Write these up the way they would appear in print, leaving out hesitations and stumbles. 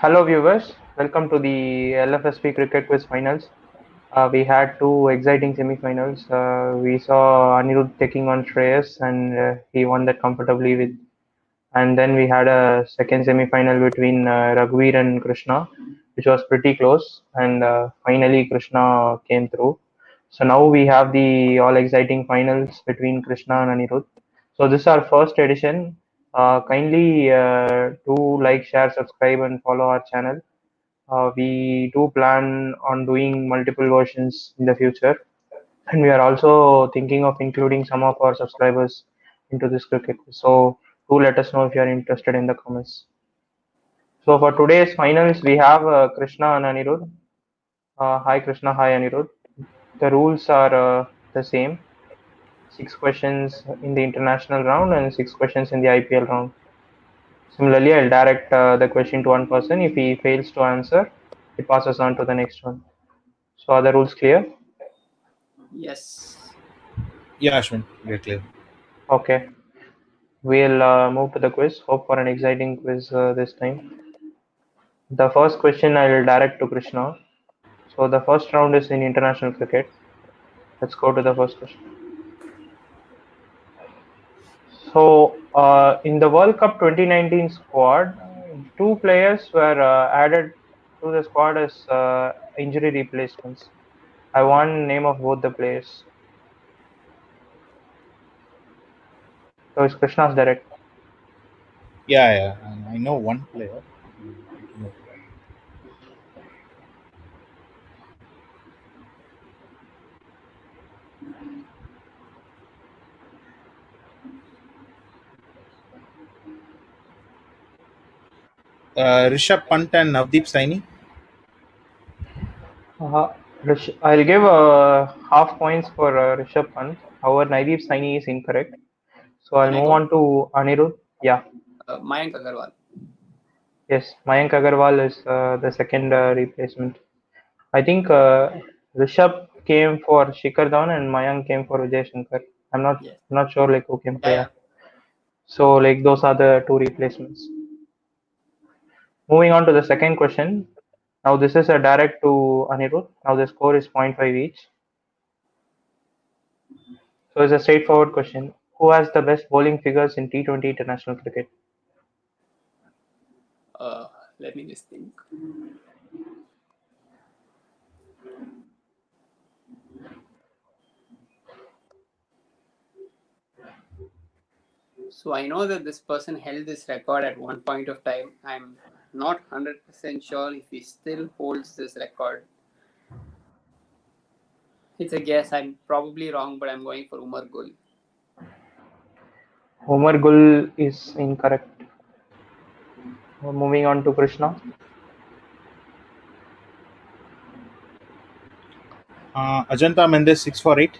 Hello viewers, welcome to the LFSP Cricket Quiz Finals. We had two exciting semi-finals. We saw Anirudh taking on Shreyas and he won that comfortably with. And then we had a second semi-final between Raghuveer and Krishna, which was pretty close. And finally Krishna came through. So now we have the all exciting finals between Krishna and Anirudh. So this is our first edition. Kindly do like, share, subscribe, and follow our channel. We do plan on doing multiple versions in the future, and we are also thinking of including some of our subscribers into this cricket. So do let us know if you are interested in the comments. So for today's finals, we have Krishna and Anirudh. Hi Krishna, hi Anirudh. The rules are the same. 6 questions in the international round and 6 questions in the IPL round. Similarly, I'll direct the question to one person. If he fails to answer, it passes on to the next one. So are the rules clear? Yes. Yeah, Ashwin, we're clear. Okay, we'll move to the quiz. Hope for an exciting quiz this time. The first question I will direct to Krishna. So the first round is in international cricket. Let's go to the first question. So in the World Cup 2019 squad, two players were added to the squad as injury replacements. I want name of both the players. So it's Krishna's direct. Yeah. I know one player. Rishabh Pant and Navdeep Saini. Uh, I'll give half points for Rishabh Pant. However, Nadeep Saini is incorrect. So I'll Can I move go? on to Anirudh. Yeah, Mayank Agarwal. yes, Mayank Agarwal is the second replacement. I think Rishabh came for Shikhar Dhawan and Mayank came for Vijay Shankar. I'm not Yes. not sure like who came for, Yeah. yeah. So like those are the two replacements. Moving on to the second question. Now this is a direct to Anirudh. Now the score is 0.5 each. So it's a straightforward question. Who has the best bowling figures in T20 international cricket? Let me just think. So I know that this person held this record at one point of time. I'm not 100% sure if he still holds this record. It's a guess. I'm probably wrong, but I'm going for Umar Gul. Homer Gul is incorrect. Moving on to Krishna. Ajanta Mendes 6 for 8.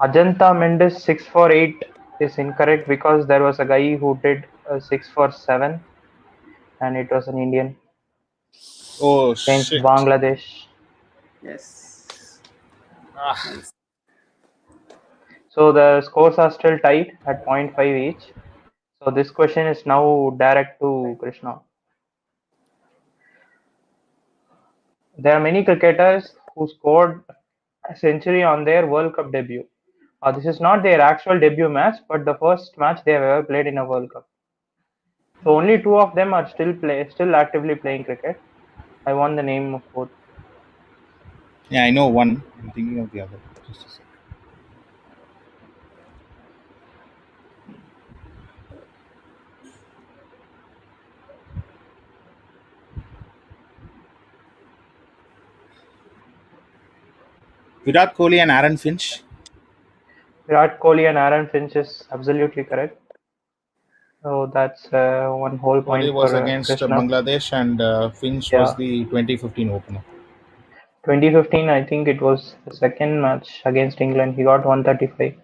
Ajanta Mendes 6 for 8 is incorrect because there was a guy who did 6 for 7 and it was an Indian Oh against shit. Bangladesh. Yes. Ah, Nice. So the scores are still tied at 0.5 each. So this question is now direct to Krishna. There are many cricketers who scored a century on their World Cup debut. This is not their actual debut match, but the first match they have ever played in a World Cup. So only two of them are still actively playing cricket. I want the name of both. yeah, I know one. I'm thinking of the other. Just a sec. Virat Kohli and Aaron Finch. Virat Kohli and Aaron Finch is absolutely correct. So that's one whole Kohli point was for against Krishna. Bangladesh and Finch was Yeah, the 2015 opener. 2015, I think it was the second match against England. He got 135.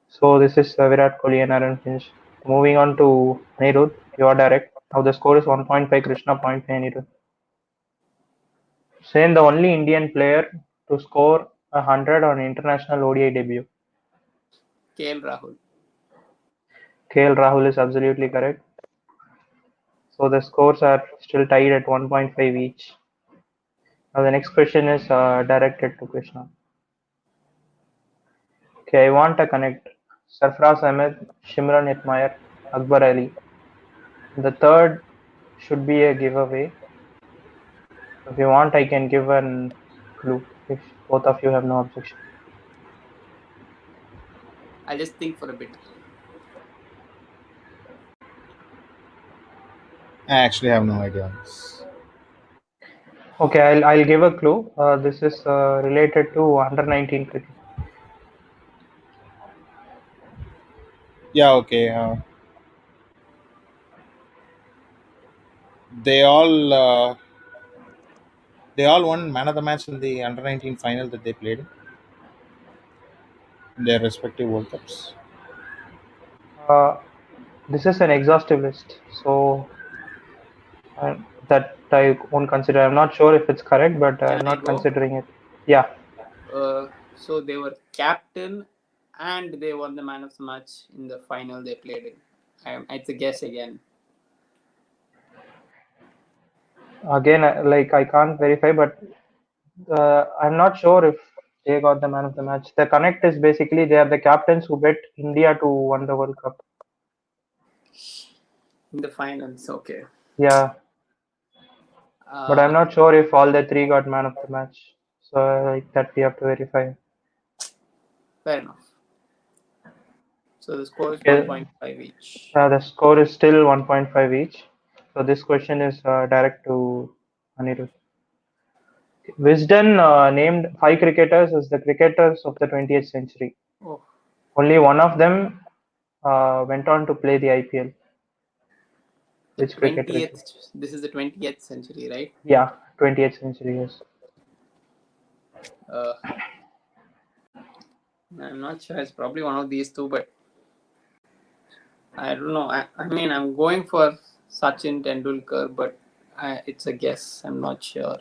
So this is Virat Kohli and Aaron Finch. Moving on to Anirudh, you are direct. Now the score is 1.5 Krishna, point 5 Anirudh. Sen, the only Indian player to score 100 on international ODI debut. KL Rahul. KL Rahul is absolutely correct. So the scores are still tied at 1.5 each. Now the next question is directed to Krishna. Okay, I want a connect. Sarfraz Ahmed, Shimran Hetmeyer, Akbar Ali. The third should be a giveaway. If you want, I can give a clue if both of you have no objection. I'll just think for a bit. I actually have no idea on this. Okay, I'll give a clue. This is related to under 19 cricket. Yeah, okay. They all uh, they all won man of the match in the under 19 final that they played in their respective World Cups. Uh, this is an exhaustive list, so that I won't consider. I'm not sure if it's correct, but Can I'm I not go? considering it. Yeah, So they were captain and they won the man of the match in the final they played in. It's a guess again. again, like I can't verify, but I'm not sure if they got the man of the match. The connect is basically they are the captains who bet India to win the World Cup. In the finals, okay. Yeah, but I'm Uh, not sure if all the three got man of the match. So like that we have to verify. Fair enough. So the score is Okay, 1.5 each. the score is still 1.5 each. So this question is direct to Anirudh. Wisden named 5 cricketers as the cricketers of the 20th century. Oh, Only one of them went on to play the IPL. the Which cricketer is 20th. it? This is the 20th century, right? Yeah, 20th century, yes. Uh, I'm not sure. It's probably one of these two, but I don't know. I mean, I'm going for Sachin Tendulkar, but it's a guess. I'm not sure.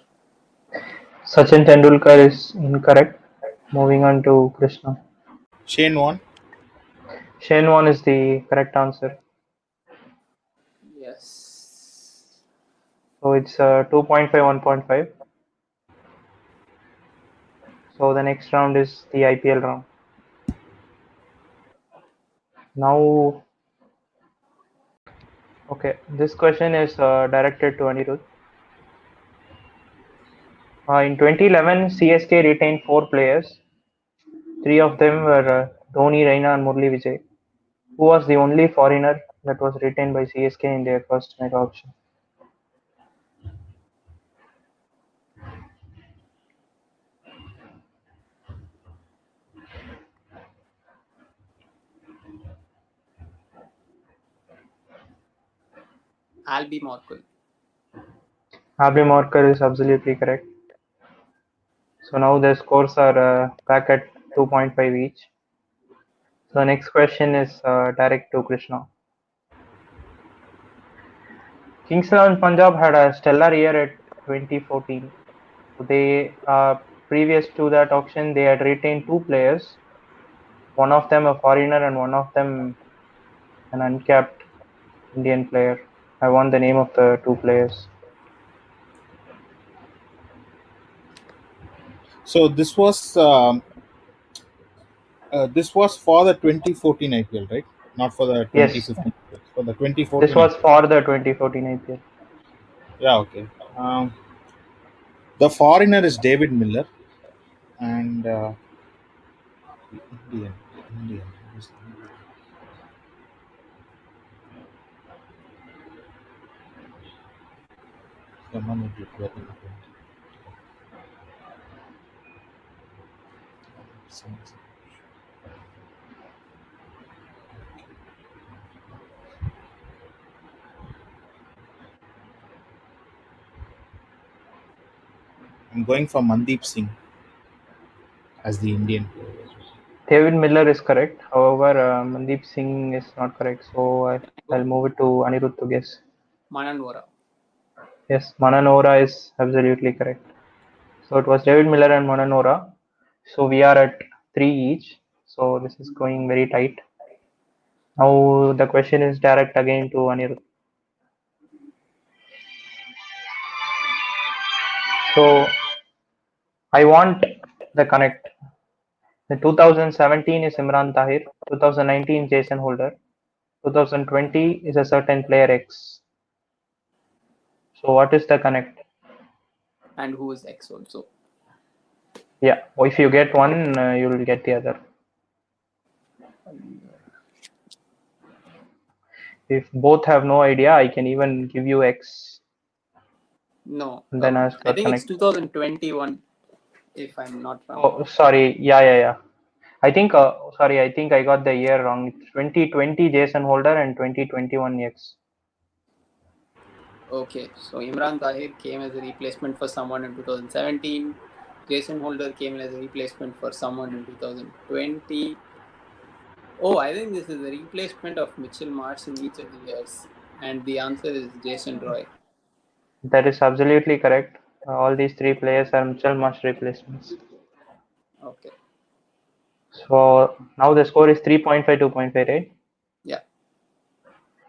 Sachin Tendulkar is incorrect. Moving on to Krishna. Shane won. Shane Warne is the correct answer. Yes. So it's 2.5, 1.5. So the next round is the IPL round. Now, okay, this question is directed to Anirudh. In 2011, CSK retained 4 players. 3 of them were Dhoni, Raina, and Murli Vijay. Who was the only foreigner that was retained by CSK in their first mega auction? Albie Morkel. Abhi Morkar is absolutely correct. So now the scores are back at 2.5 each. So the next question is direct to Krishna. Kings XI Punjab had a stellar year at 2014. So they previous to that auction they had retained 2 players, one of them a foreigner and one of them an uncapped Indian player. I want the name of the 2 players. So this was for the 2014 IPL, right? Not for the Yes, 2015. For the this 2014 was IPL. for the 2014 IPL. Yeah, okay. The foreigner is David Miller, and Indian. Indian. Someone who did well in the 20. I'm going for Mandeep Singh as the Indian player. David Miller is correct. However, Mandeep Singh is not correct. So Can I I'll go? move it to Anirudh to guess. Manan Vora. Yes, Mananora is absolutely correct. So it was David Miller and Mananora. So we are at 3 each. So this is going very tight. Now the question is direct again to Anirudh. So I want the connect. The 2017 is Imran Tahir, 2019 Jason Holder, 2020 is a certain player X. So what is the connect? And who is X also? Yeah, if you get one, you will get the other. If both have no idea, I can even give you X No, and then ask I for think it's connect. 2021, if I'm not wrong. Oh, sorry. Yeah. I think, sorry, I think I got the year wrong. It's 2020 Jason Holder and 2021 X. Okay, so Imran Tahir came as a replacement for someone in 2017. Jason Holder came in as a replacement for someone in 2020. Oh, I think this is a replacement of Mitchell Marsh in each of the years. And the answer is Jason Roy. That is absolutely correct. All these three players are Mitchell Marsh replacements. Okay. So now the score is 3.5, 2.5, right? Yeah.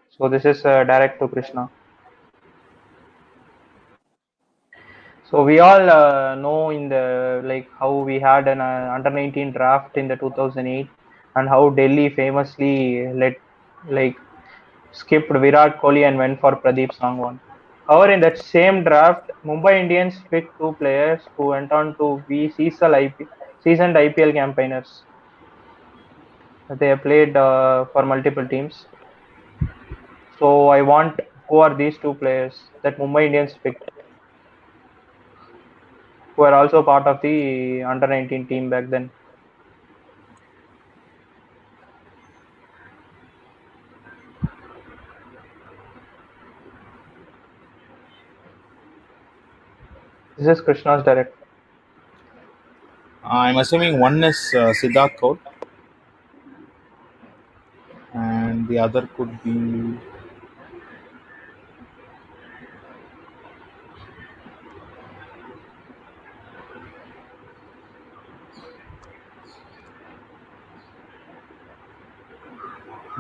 So this is direct to Krishna. So we all know in the like how we had an under 19 draft in the 2008 and how Delhi famously skipped Virat Kohli and went for Pradeep Sangwan. However, in that same draft, Mumbai Indians picked two players who went on to be seasoned IPL campaigners. They have played for multiple teams. So I want who are these two players that Mumbai Indians picked, who are also part of the under 19 team back then. This is Krishna's direct. I'm assuming one is Siddharth Kaur, and the other could be.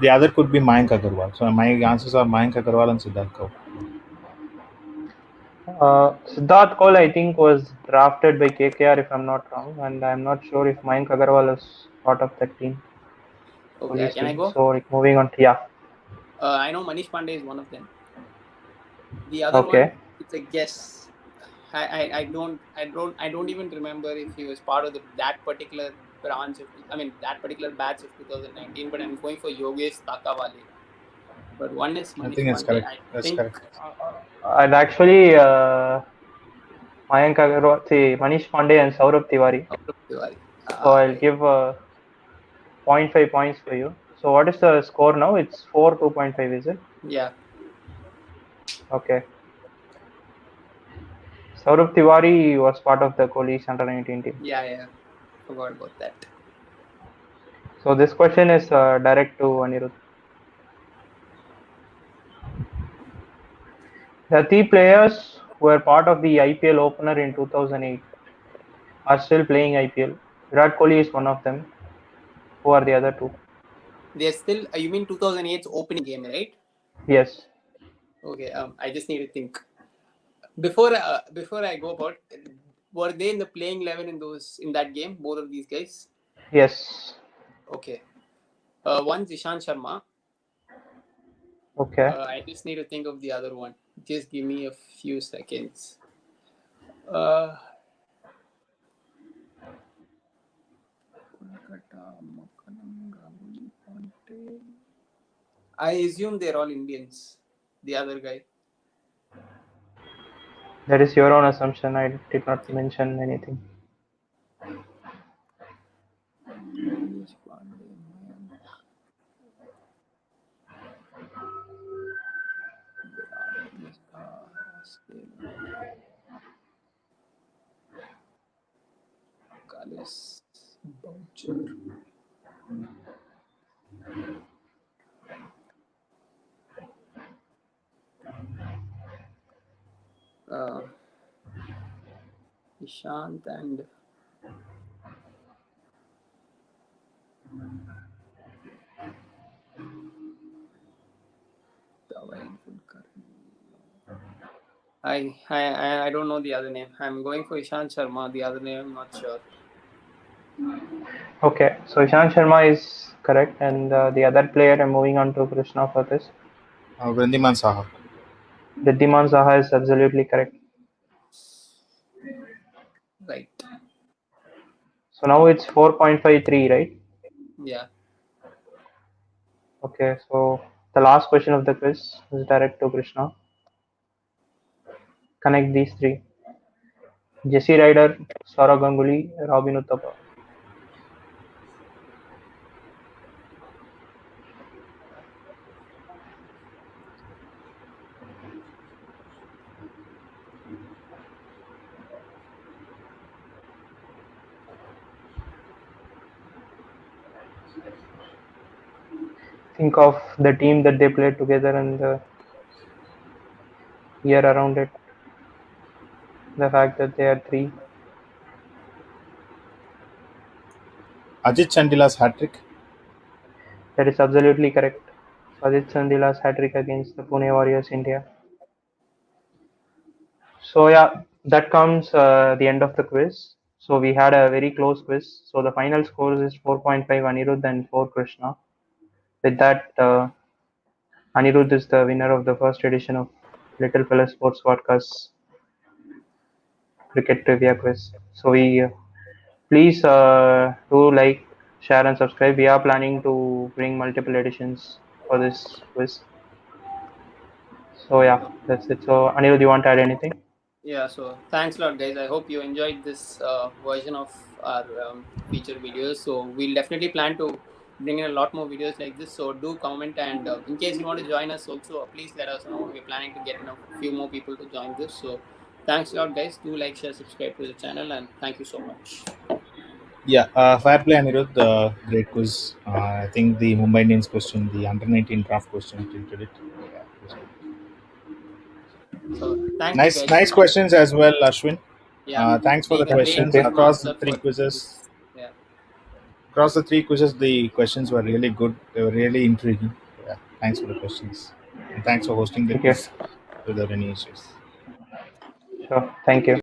The other could be Mayank Agarwal. So my answers are Mayank Agarwal and Siddharth Kaur. Siddharth Kaul, I think, was drafted by KKR if I'm not wrong, and I'm not sure if Mayank Agarwal is part of that team, Okay, police can I team. go? So like moving on to yeah. I know Manish Pandey is one of them. The other one, Okay. it's a guess. I don't even remember if he was part of that particular branch of that particular batch of 2019. But I'm going for Yogesh Takawale. But one is I Manish think it's Pandey. correct. I That's think correct. And actually, Mayank Agarwal, see, Manish Pandey and Saurabh Tiwari. Saurabh Tiwari. So I'll Right. give zero point 0.5 points for you. So what is the score now? It's 4 2.5, is it? Yeah. Okay. Saurabh Tiwari was part of the Kohli's under 19 team. Yeah. Forgot about that. So this question is direct to Anirudh. The three players who were part of the IPL opener in 2008 are still playing IPL. Virat Kohli is one of them. Who are the other two? They're still. You mean 2008's opening game, right? Yes. Okay. I just need to think. Before I go about, were they in the playing 11 in that game? Both of these guys. Yes. Okay. One's Ishant Sharma. Okay. I just need to think of the other one. Just give me a few seconds. Uh, I assume they're all Indians. The other guy. That is your own assumption. I did not Okay. mention anything. Kalis Boucher. Uh, Ishant and I don't know the other name. I'm going for Ishant Sharma. The other name, I'm not sure. Okay, so Ishant Sharma is correct, and the other player, I'm moving on to Krishna for this. Vrindiman Saha. Riddhiman Saha is absolutely correct. Right. So now it's 4.53, right? Yeah. Okay, so the last question of the quiz is direct to Krishna. Connect these three. Jesse Ryder, Saurav Ganguly, Robin Uthappa. Think of the team that they played together and the year around it. The fact that they are three. Ajit Chandila's hat trick. That is absolutely correct. Sajid Chandila's hat-trick against the Pune Warriors India. So yeah, that comes the end of the quiz. So we had a very close quiz. So the final scores is 4.5 Anirudh and 4 Krishna. With that, Anirudh is the winner of the first edition of Little Fella Sports Podcast Cricket Trivia Quiz. So we please do like, share, and subscribe. We are planning to bring multiple editions for this quiz. So yeah, that's it. So Anirudh, you want to add anything? Yeah, so thanks a lot, guys. I hope you enjoyed this version of our feature videos. So we'll definitely plan to bring in a lot more videos like this. So do comment, and in case you want to join us also, please let us know. We're planning to get a few more people to join this. So thanks a lot, guys. Do like, share, subscribe to the channel, and thank you so much. Yeah, fair play, Anirudh. Great quiz. I think the Mumbai Indians question, the under 19 draft question, tilted it. Yeah, it was good. So thank you, Nice, guys. nice questions as well, Ashwin. Yeah, Thanks for the being a Thank trained questions you. chess across the master three for quizzes. this. Yeah. Across the three quizzes, the questions were really good. They were really intriguing. Yeah, thanks for the questions, and thanks for hosting the Thank you. quiz without any issues. Sure. Thank you.